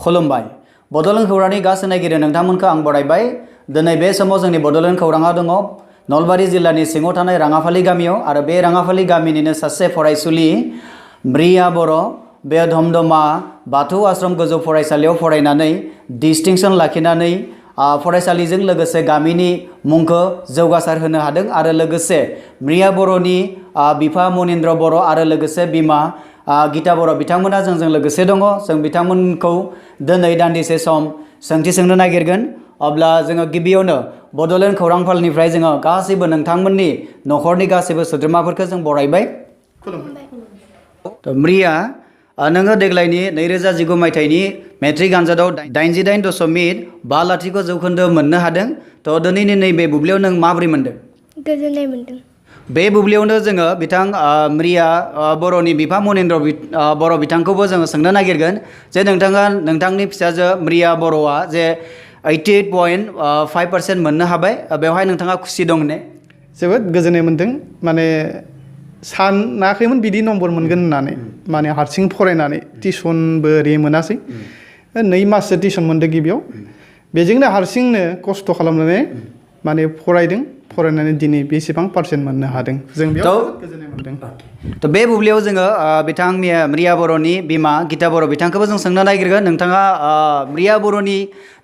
खुलुमबाय बड'लेण्ड खौरांनि गासै नायगिरि नोंथांमोनखौ आं बरायबाय दिनै बे समाव जोंनि बड'लेण्ड खौराङाव दङ नलबारि जिल्लानि सिङाव थानाय राङाफालि गामियाव आरो बे राङाफालि गामिनिनो सासे फरायसुलि म्रिया बर' बे धमधमा बाथौ आश्रम गोजौ फरायसालियाव फरायनानै डिस्टिंसन लाखिनानै फरायसालिजों लोगोसे गामिनि मुंखौ जौगासार होनो हादों आरो लोगोसे म्रिया बर'नि बिफा मनिन्द्र बर' आरो लोगोसे बिमा गीता बर' बिथांमोना जोंजों लोगोसे दङ जों बिथांमोनखौ दिनै दान्दिसे सम सोंथि सोंनो नागिरगोन अब्ला जोङो गिबियावनो बड'लेण्ड खौरांफालनिफ्राय जोङो गासैबो नोंथांमोननि न'खरनि गासैबो सोद्रोमाफोरखौ जों बरायबाय म्रिया नोङो देग्लायनि 2019 मायथाइनि मेट्रिक आनजादाव 88.5 जौखोन्दो मोननो हादों थ' दिनैनि नैबे बुब्लियाव नों माबोरै मोनदों? गोजोननाय मोनदों। बे बुब्लियावनो जोङो बिथां म्रिया बर'नि बिफा मनिन्द्र बर' बिथांखौबो जोङो सोंनो नागिरगोन जे नोंथाङा नोंथांनि फिसाजो म्रिया बर'आ जे 88.5% मोननो हाबाय बेवहाय नोंथाङा खुसि दं ने? जोबोद गोजोननाय मोनदों माने सानाखैमोन बिदि नम्बर मोनगोन होननानै माने हारसिं फरायनानै टिउसनबो ओरै मोनासै 2 माससो टिउसन मोनदों गिबियाव बेजोंनो हारसिंनो खस्थ' खालामनानै माने फरायनानै दिनै बेसेबां पार्सेन्ट मोननो हादों जों बेयाव गोजोननाय मोनदों। थ' बे बुब्लियाव जोङो बिथां म्रिया बर'नि बिमा गीता बर' बिथांखौबो जों सोंनो नागिरगोन नोंथाङा म्रिया बर'नि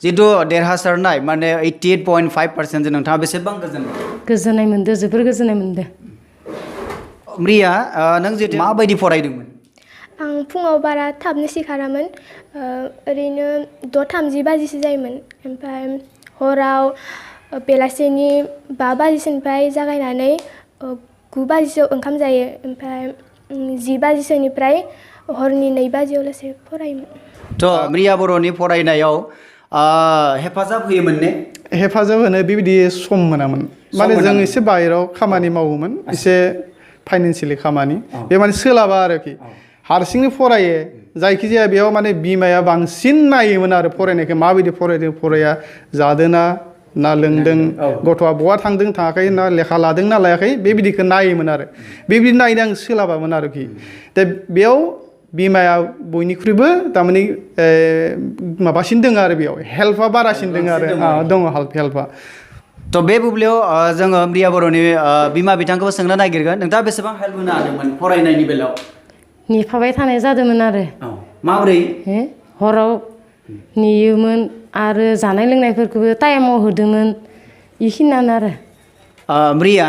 जिथु देरहासारनाय माने 88.5% नोंथाङा बेसेबां गोजोननाय मोनदों जोबोर गोजोननाय मोनदों। म्रिया नों जितु माबायदि फरायदोंमोन? आं फुङाव बारा थाबनो सिखारामोन ओरैनो 6:30 बाजिसो जायोमोन ओमफ्राय हराव बेलासेनि 5 बाजिसोनिफ्राय जागायनानै 9 बाजिसोआव ओंखाम जायो ओमफ्राय 10 बाजिसोनिफ्राय हरनि 2 बाजियाव लासै फरायोमोन। थ' म्रिया बर'नि फरायनायाव हेफाजाब होयोमोन ने? हेफाजाब होनो बेबायदि सम मोनामोन माने जों एसे बाहेरायाव खामानि मावोमोन एसे फाइनान्सियेलि खामानि बे माने सोलाबा आरोखि हारसिंनो फरायो जायखिजाया बेयाव माने बिमाया बांसिन नायोमोन आरो फरायनायखौ माबायदि फरायदों फराया जादोंना ना लोंदों गथ'आ बहा थांदों थाङाखै ना लेखा लादों ना लायाखै बेबायदिखौ नायोमोन आरो बेबायदि नायनो आं सोलाबामोन आरोखि दा बेयाव बिमाया बयनिख्रुइबो थारमाने माबासिन दङ आरो बेयाव हेल्पआ बारासिन दङ आरो दङ हेल्पआ। थ' बे बुब्लियाव जोङो म्रिया बर'नि बिमा बिथांखौबो सोंनो नागिरगोन नोंथाङा बेसेबां हेल्प होनो हादोंमोन फरायनायनि बेलायाव? नेफाबाय थानाय जादोंमोन आरो माबोरै? हराव नेयोमोन आरो जानाय लोंनायफोरखौबो टाइमाव होदोंमोन बेखिनियानो आरो। म्रिया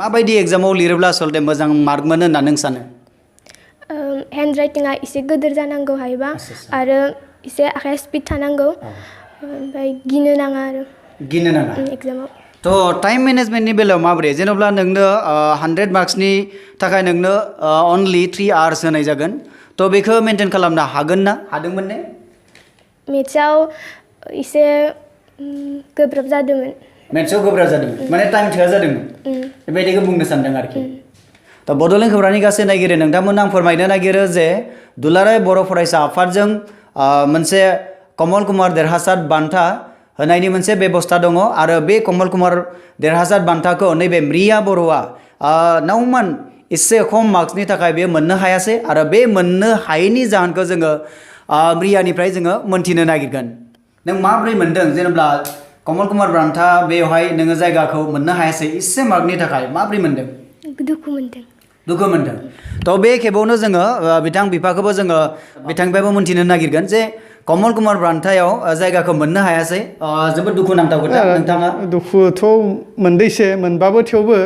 माबायदि एग्जामाव लिरोब्ला आसलते मोजां मार्क मोनो होनना नों सानो? हेन्ड राइटिंआ एसे गिदिर जानांगौ हायोबा आरो एसे आखाइया स्पिड थानांगौ ओमफ्राय गिनो नाङा आरो गिनो नाङा एग्जामाव। थ' टाइम मेनेजमेन्टनि बेलायाव माबोरै जेनेबा नोंनो 100 मार्क्सनि थाखाय नोंनो अनलि 3 आवार्स होनाय जागोन थ' बेखौ मेनटेन खालामनो हागोन ना हादोंमोन ने? मेथ्सआव एसे गोब्राब जादोंमोन। मेथ्सआव गोब्राब जादोंमोन माने टाइम थोआ जादोंमोन बेबायदिखौ बुंनो सानदों आरोखि। दा बड'लेण्ड खौरांनि गासै नायगिरि नोंथांमोन आं फोरमायनो नागिरो जे दुलाराय बर' फरायसा आफादजों मोनसे कमल कुमार देरहासार बान्था होनायनि मोनसे बेबस्था दङ आरो बे कमल कुमार देरहासार बान्थाखौ नैबे म्रिया बर'आ नावमान एसे खम मार्क्सनि थाखाय बे मोननो हायासै आरो बे मोननो हायैनि जाहोनखौ जोङो म्रियानिफ्राय जोङो मोनथिनो नागिरगोन। नों माबोरै मोनदों जेनेबा कमल कुमार बान्था बेवहाय नोङो जायगाखौ मोननो हायासै एसे मार्कनि थाखाय माबोरै मोनदों? दुखु मोनदों। दुखु मोनदों थ' बे खेबावनो जोङो बिथां बिफाखौबो जोङो बिथांनिफ्रायबो मोनथिनो नागिरगोन जे कमल कुमार बान्थायाव जायगाखौ मोननो हायासै जोबोद दुखु नांथाव खोथा नोंथाङा। दुखुथ' मोनदैसो मोनबाबो थेवबो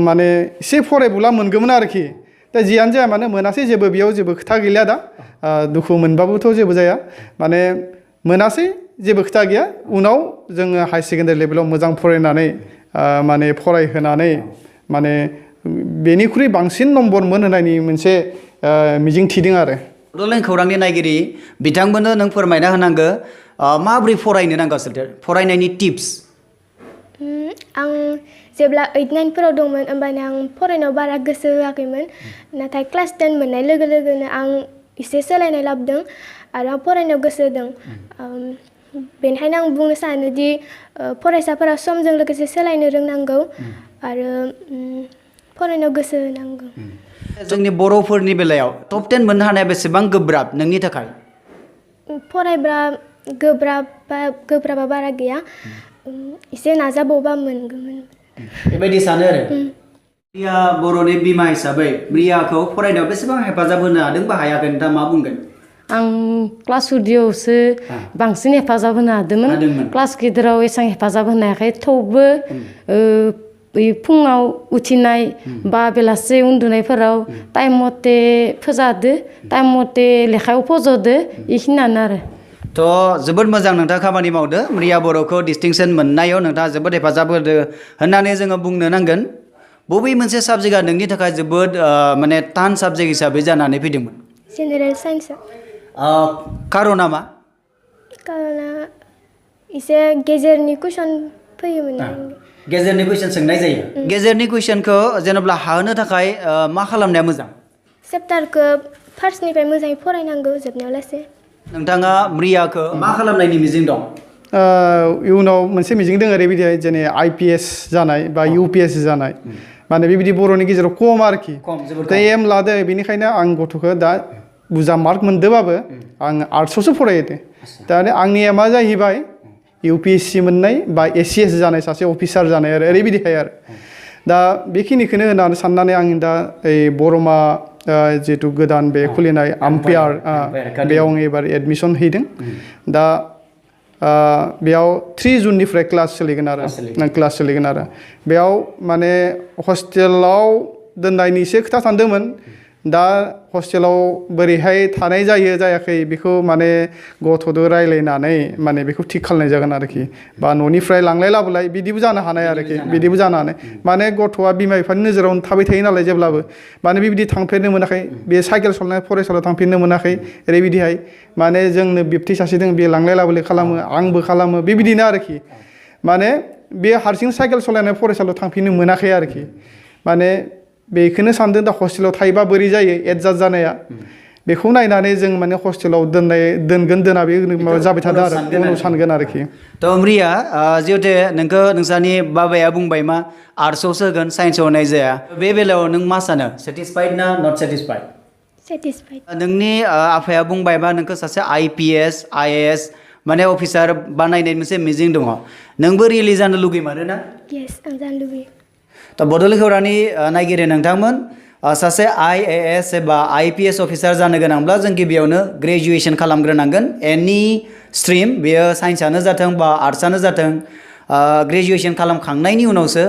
माने एसे फरायबोला मोनगौमोन आरोखि दा जियानो जाया मानो मोनासै जेबो बेयाव जेबो खोथा गैला दा दुखु मोनबाबोथ' जेबो जाया माने मोनासै जेबो खोथा गैया उनाव जोङो हाई सेकेन्डारि लेभेलाव मोजां फरायनानै माने फरायहोनानै माने बेनिख्रुइ बांसिन नम्बर मोनहोनायनि मोनसे मिजिं थिदों आरो। बड'लेण्ड खौरांनि नायगिरि बिथांमोननो नों फोरमायना होनांगौ माबोरै फरायनो नांगौ फरायनायनि टिप्स। आं जेब्ला 8, 9फोराव दंमोन होमबानो आं फरायनायाव बारा गोसो होआखैमोन नाथाय क्लास 10 मोननाय लोगो लोगोनो आं एसे सोलायनाय लाबोदों आरो आं फरायनायाव गोसो होदों बेनिखायनो आं बुंनो सानोदि फरायसाफोरा समजों लोगोसे सोलायनो रोंनांगौ आरो फरायनायाव गोसो होनांगौ। जोंनि बर'फोरनि बेलायाव टप 10 मोननो हानाया बेसेबां गोब्राब नोंनि थाखाय? फरायब्ला गोब्राबा बारा गैया एसे नाजाबावबा मोनगौमोन बेबायदि सानो आरो रिया बर'नि बिमा हिसाबै रियाखौ फरायनायाव बेसेबां हेफाजाब होनो हादों बा हायाखै नोंथाङा मा बुंगोन आं क्लास उदियावसो बांसिन हेफाजाब होनो हादोंमोन क्लास गिदिराव एसेबां हेफाजाब होनो हायाखै थेवबो फुङाव उथिनाय बा बेलासि उन्दुनायफोराव टाइम मथे फोजादो टाइम मथे लेखायाव फज'दो बेखिनियानो आरो थ' जोबोद मोजां नोंथाङा खामानि मावदो रिया बर'खौ डिस्टिंसन मोननायाव नोंथाङा जोबोद हेफाजाब होदो होननानै जोङो बुंनो नांगोन बबे मोनसे साबजेक्टआ नोंनि थाखाय जोबोद माने टान साबजेक्ट हिसाबै जानानै फैदोंमोन जेनेरेल साइन्सआ कारना मा कारना एसे गेजेरनि कुइसन फैयोमोन गेजेरनि कुइसन सोंनाय जायो गेजेरनि कुइसनखौ जेनेबा हाहोनो थाखाय मा खालामनाया मोजां चेप्टारखौ फार्स्टनिफ्राय मोजाङै फरायनांगौ जोबनायाव लासै नोंथाङा रियाखौ मा खालामनायनि मिजिं दं इयुनाव मोनसे मिजिं दङ ओरैबायदि जेने IPS जानाय बा UPSC जानाय माने बेबायदि बर'नि गेजेराव खम आरोखि दा एम लादो बेनिखायनो आं गथ'खौ दा बुरजा मार्क मोनदोंबाबो आं आर्ट्सआवसो फरायदो दा आंनि एमआ जाहैबाय UPSC मोननाय बा ACS जानाय सासे अफिसार जानाय आरो ओरैबायदिहाय आरो दा बेखिनिखौनो होननानै साननानै आं दा ओइ बरमा जिहेतु गोदान बे खुलिनाय आम्पायार बेयाव आं एबार एडमिसन हैदों दा बेयाव 3 जुननिफ्राय क्लास सोलिगोन आरो बेयाव माने हस्टेलाव दोननायनि एसे खोथा सानदोंमोन दा हस्टेलाव बोरैहाय थानाय जायो जायाखै बेखौ माने गथ'दो रायलायनानै माने बेखौ थिग खालामनाय जागोन आरोखि बा न'निफ्राय लांलाय लाबोलाय बिदिबो जानो हानाय आरोखि बिदिबो जानो हानाय माने गथ'आ बिमा बिफानि नोजोरावनो थाबाय थायो नालाय जेब्लाबो माने बिबायदि थांफेरनो मोनाखै बे साइकेल सालायनाय फरायसालियाव थांफेरनो मोनाखै ओरैबायदिहाय माने जोंनो बिबथै सासे दं बे लांलाय लाबोलाय खालामो आंबो खालामो बेबायदिनो आरोखि माने बे हारसिं साइकेल सालायनाय फरायसालियाव थांफिननो मोनाखै आरोखि माने बेखौनो सानदों दा हस्टेलाव थायोबा बोरै जायो एडजास्ट जानाया बेखौ नायनानै जों माने हस्टेलाव दोनगोन दोना बे माबा जाबाय थादों आरो उनाव सानगोन आरोखि थ' रिया जिहेतु नोंखौ नोंसानि बाबाया बुंबाय मा आर्ट्सआवसो होगोन साइन्सआव होनाय जाया बे बेलायाव नों मा सानो सेटिसफाइड ना नट सेटिसफाइड नोंनि आफाया बुंबायबा नोंखौ सासे IPS IAS माने अफिसार बानायनाय मोनसे मिजिं दङ नोंबो रियेलि जानो लुगैमारो ना येस आं जानो लुगैयो थ' बड'लेण्ड खौरांनि नायगिरि नोंथांमोन सासे IAS एबा IPS अफिसार जानो गोनांब्ला जों गिबियावनो ग्रेजुवेसन खालामग्रोनांगोन एनि स्ट्रिम बेयो साइन्सआनो जाथों बा आर्ट्सआनो जाथों ग्रेजुवेसन खालामखांनायनि उनावसो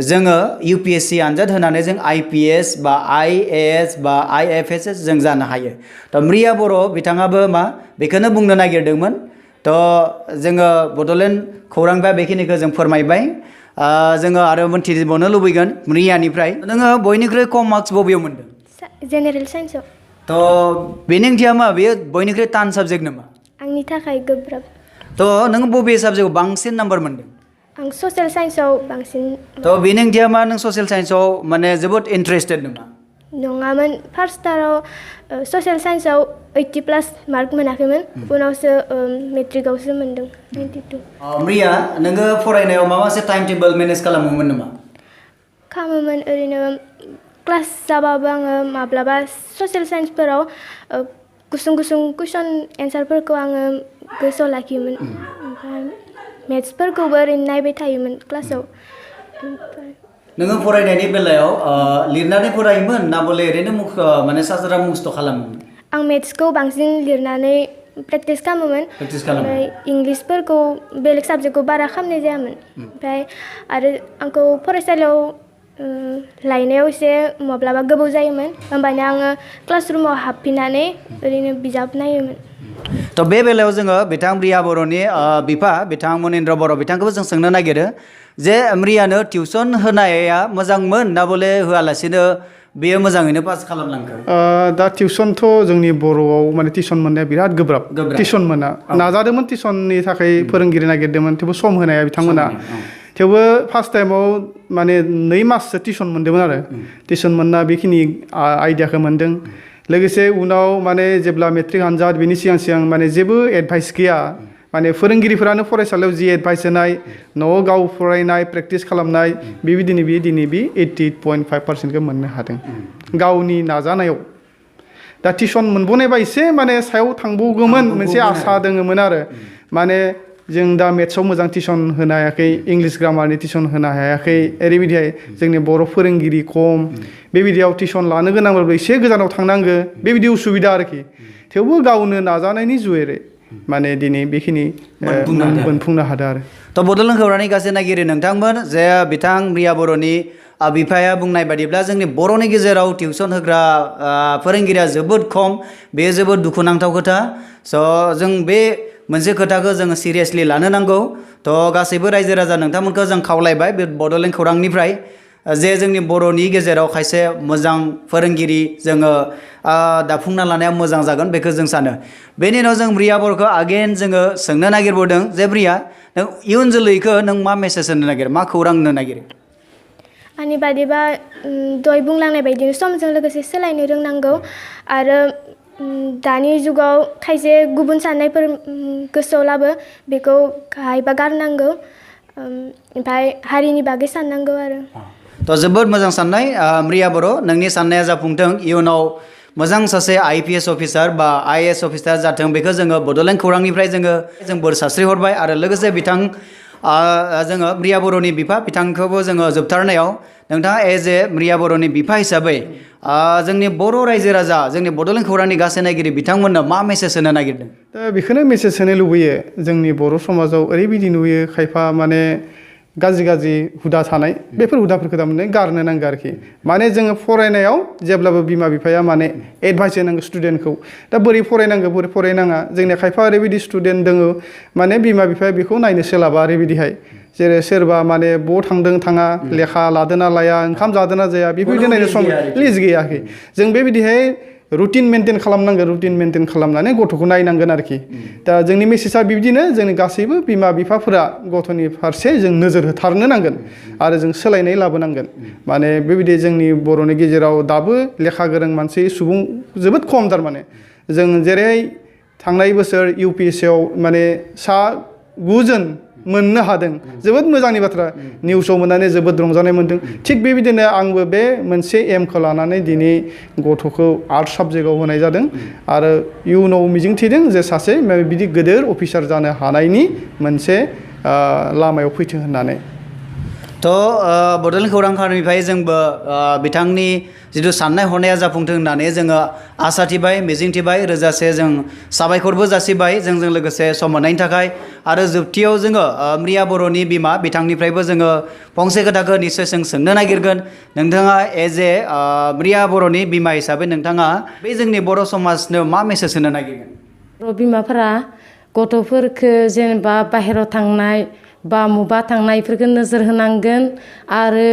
जोङो UPSC आनजाद होनानै जों IPS बा IAS बा IFS जों जानो हायो थ' रिया बर' बिथाङाबो मा बेखौनो बुंनो नागिरदोंमोन थ' जोङो बड'लेण्ड खौरां बा बेखिनिखौ जों फोरमायबाय जोङो आरो मोनथिबावनो लुबैगोन रियानिफ्राय नोङो बयनिख्रुइ खम मार्क्स बबेयाव मोन्दों जेनेरेल साइन्सआव थ' बेनि ओंथिया मा बेयो बयनिख्रुइ टान साबजेक्ट नामा आंनि थाखाय गोब्राब थ' नों बबे साबजेक्टआव बांसिन नाम्बार मोन्दों आं ससियेल साइन्सआव बांसिन थ' बेनि ओंथिया मा नों ससियेल साइन्सआव माने जोबोद इन्टारेस्टेड नामा नङामोन फार्स्टाराव ससियेल साइन्सआव 80+ मार्क मोनाखैमोन उनावसो मेट्रिकआवसो मोन्दों 92 रिया नोङो फरायनायाव माबा मोनसे टाइम टेबोल मेनेज खालामोमोन नामा खालामोमोन ओरैनो क्लास जाबाबो आङो माब्लाबा ससियेल साइन्सफोराव गुसुं कुइसन एन्सारफोरखौ आङो गोसोआव लाखियोमोन ओमफ्राय मेथ्सफोरखौबो ओरैनो नायबाय थायोमोन क्लासाव नोङो फरायनायनि बेलायाव लिरनानै फरायोमोन ना बले ओरैनो माने साजारा मुखस्थ' खालामोमोन आं मेथ्सखौ बांसिन लिरनानै प्रेक्टिस खालामोमोन ओमफ्राय इंलिसफोरखौ बेलेग साबजेक्टखौ बारा खालामनाय जायामोन ओमफ्राय आरो आंखौ फरायसालियाव लायनायाव एसे माब्लाबा गोबाव जायोमोन होमबानो आङो क्लासरुमाव हाबफिननानै ओरैनो बिजाब नायोमोन थ' बे बेलायाव जोङो बिथां रिया बर'नि बिफा बिथां मनिन्द्र बर' बिथांखौबो जों सोंनो नागिरो जे रियानो टिउसन होनाया मोजांमोन ना बले होआलासिनो बेयो मोजाङैनो पास खालामलांखो दा टिउसनथ' जोंनि बर'आव माने टिउसन मोननाया बिराद गोब्राब टिउसन मोना नाजादोंमोन टिउसननि थाखाय फोरोंगिरि नागिरदोंमोन थेवबो सम होनाया बिथांमोना थेवबो फार्स्ट टाइमाव माने 2 माससो टिउसन मोन्दोंमोन आरो टिउसन मोनना बेखिनि आइडियाखौ मोन्दों लोगोसे उनाव माने जेब्ला मेट्रिक आनजाद बेनि सिगां माने जेबो एडभाइस गैया माने फोरोंगिरिफोरानो फरायसालियाव जि एडभाइस होनाय न'आव गाव फरायनाय प्रेक्टिस खालामनाय बेबायदिनो दिनै बे 88.5% मोननो हादों गावनि नाजानायाव दा टिउसन मोनबोनायबा एसे माने सायाव थांबावगौमोन मोनसे आसा दोङोमोन आरो माने जों दा मेथ्सआव मोजां टिउसन होनो हायाखै इंलिश ग्रामारनि टिउसन होनो हायाखै ओरैबायदिहाय जोंनि बर' फोरोंगिरि खम बेबायदियाव टिउसन लानो गोनांब्लाबो एसे गोजानाव थांनांगो बेबायदि उसुबिदा आरोखि थेवबो गावनो नाजानायनि जुएरै माने दिनै बेखिनि मोनफुंनो हादों आरो तो बड'लेण्ड खौरांनि गासै नायगिरि नोंथांमोन जे बिथां म्रिया बर'नि बिफाया बुंनाय बादिब्ला जोंनि बर'नि गेजेराव टिउसन होग्रा फोरोंगिरिया जोबोद खम बेयो जोबोद दुखुनांथाव खोथा स' जों बे मोनसे खोथाखौ जोङो सिरियासलि लानो नांगौ तो गासैबो रायजो राजा नोंथांमोनखौ जों खावलायबाय बे बड'लेण्ड खौरांनिफ्राय जे जोंनि बर'नि गेजेराव खायसे मोजां फोरोंगिरि जोङो दाफुंना लानाया मोजां जागोन बेखौ जों सानो बेनि उनाव जों म्रिया बर'खौ आगेन जोङो सोंनो नागिरबावदों जे म्रिया नों इयुन जोलैखौ नों मा मेसेज होनो नागिरो मा खौरां होनो नागिरो आंनि बादिबा दहाय बुंलांनाय बायदिनो समजों लोगोसे सोलायनो रोंनांगौ आरो दानि जुगाव खायसे गुबुन साननायफोर गोसोआव लाबो बेखौ गाहायबा गारनांगौ ओमफ्राय हारिनि बागै साननांगौ आरो तो जोबोद मोजां साननाय म्रिया बर' नोंनि साननाया जाफुंथों इयुनाव मोजां सासे IPS अफिसार बा IAS अफिसार जाथों बेखौ जोङो बड'लेण्ड खौरांनिफ्राय जों बोर सारस्रिहरबाय आरो लोगोसे बिथां जोङो म्रिया बर'नि बिफा बिथांखौबो जोङो जोबथारनायाव नोंथाङा एज ए म्रिया बर'नि बिफा हिसाबै जोंनि बर' रायजो राजा जोंनि बड'लेण्ड खौरांनि गासै नायगिरि बिथांमोननो मा मेसेज होनो नागिरदों दा बेखौनो मेसेज होनो लुबैयो जोंनि बर' समाजाव ओरैबायदि नुयो खायफा माने गाज्रि हुदा थानाय बेफोर हुदाफोरखौ थारमाने गारनो नांगौ आरोखि माने जोङो फरायनायाव जेब्लाबो बिमा बिफाया माने एडभाइस होनांगौ स्टुडेन्टखौ दा बोरै फरायनांगौ बोरै फरायनाङा जोंनिया खायफा ओरैबायदि स्टुडेन्ट दङ माने बिमा बिफाया बेखौ नायनो सोलाबा ओरैबायदिहाय जेरै सोरबा माने बबाव थांदों थाङा लेखा लादोंना लाया ओंखाम जादोंना जाया बेफोरबायदि नायनो सम लिज गैयाखै जों बेबायदिहाय रुटिन मेनटेन खालामनांगोन रुटिन मेनटेन खालामनानै गथ'खौ नायनांगोन आरोखि दा जोंनि मेसेजआ बिब्दिनो जोंनि गासैबो बिमा बिफाफोरा गथ'नि फारसे जों नोजोर होथारनो नांगोन आरो जों सोलायनाय लाबोनांगोन माने बेबायदि जोंनि बर'नि गेजेराव दाबो लेखा गोरों मानसि सुबुं जोबोद खम थारमाने जों जेरै थांनाय बोसोर UPSCआव माने 9 जन मोननो हादों जोबोद मोजांनि बाथ्रा निउसाव मोननानै जोबोद रंजानाय मोन्दों थिग बेबायदिनो आंबो बे मोनसे एमखौ लानानै दिनै गथ'खौ आर्ट्स साबजेक्टआव होनाय जादों आरो इयुनाव मिजिंथिदों जे सासे बिदि गिदिर अफिसार जानो हानायनि मोनसे लामायाव फैथों होननानै तो बड'लेण्ड खौरांनिफ्राय जोंबो बिथांनि जिथु साननाय हनाया जाफुंथों होननानै जोङो आसा थिबाय मिजिंथिबाय रोजासे जों साबायखरबो जासिबाय जोंजों लोगोसे सम मोननायनि थाखाय आरो जोबथियाव जोङो म्रिया बर'नि बिमा बिथांनिफ्रायबो जोङो फंसे खोथाखौ निस्सय जों सोंनो नागिरगोन नोंथाङा एज ए म्रिया बर'नि बिमा हिसाबै नोंथाङा बे जोंनि बर' समाजनो मा मेसेज होनो नागिरगोन बर' बिमाफोरा गथ'फोरखौ जेनेबा बाहेराव थांनाय बा मुबा थांनायफोरखौ नोजोर होनांगोन आरो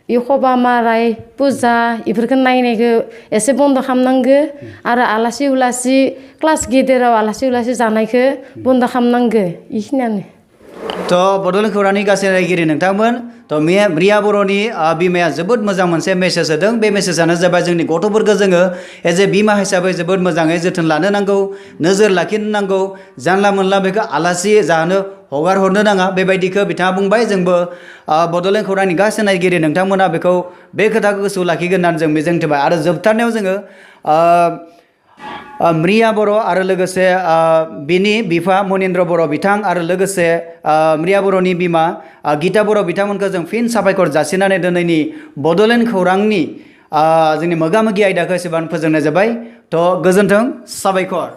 एख'बा माराय फुजा बेफोरखौ नायनायखौ एसे बन्द' खालामनांगो आरो आलासि उलासि क्लास गेदेराव आलासि उलासि जानायखौ बन्द' खालामनांगो बेखिनियानो तो बड'लेण्ड खौरांनि गासै नायगिरि नोंथांमोन तो म्रिया बर'नि बिमाया जोबोद मोजां मोनसे मेसेज होदों बे मेसेजानो जाबाय जोंनि गथ'फोरखौ जोङो एज ए बिमा हिसाबै जोबोद मोजाङै जोथोन लानो नांगौ नोजोर लाखिनो नांगौ जानला मोनला बेखौ आलासि जानो हगार हरनो नाङा बेबायदिखौ बिथाङा बुंबाय जोंबो बड'लेण्ड खौरांनि गासै नायगिरि नोंथांमोना बेखौ बे खोथाखौ गोसोआव लाखिगोन होननानै जों मिजिंथिबाय आरो जोबथारनायाव जोङो म्रिया बर' आरो लोगोसे बिनि बिफा मनिन्द्र बर' बिथां आरो लोगोसे म्रिया बर'नि बिमा गिता बर' बिथांमोनखौ जों फिन साबायखर जासिनानै दिनैनि बड'लेण्ड खौरांनि जोंनि मोगा मोगि आयदाखौ एसेबां फोजोबनाय जाबाय तो गोजोन्थों साबायखर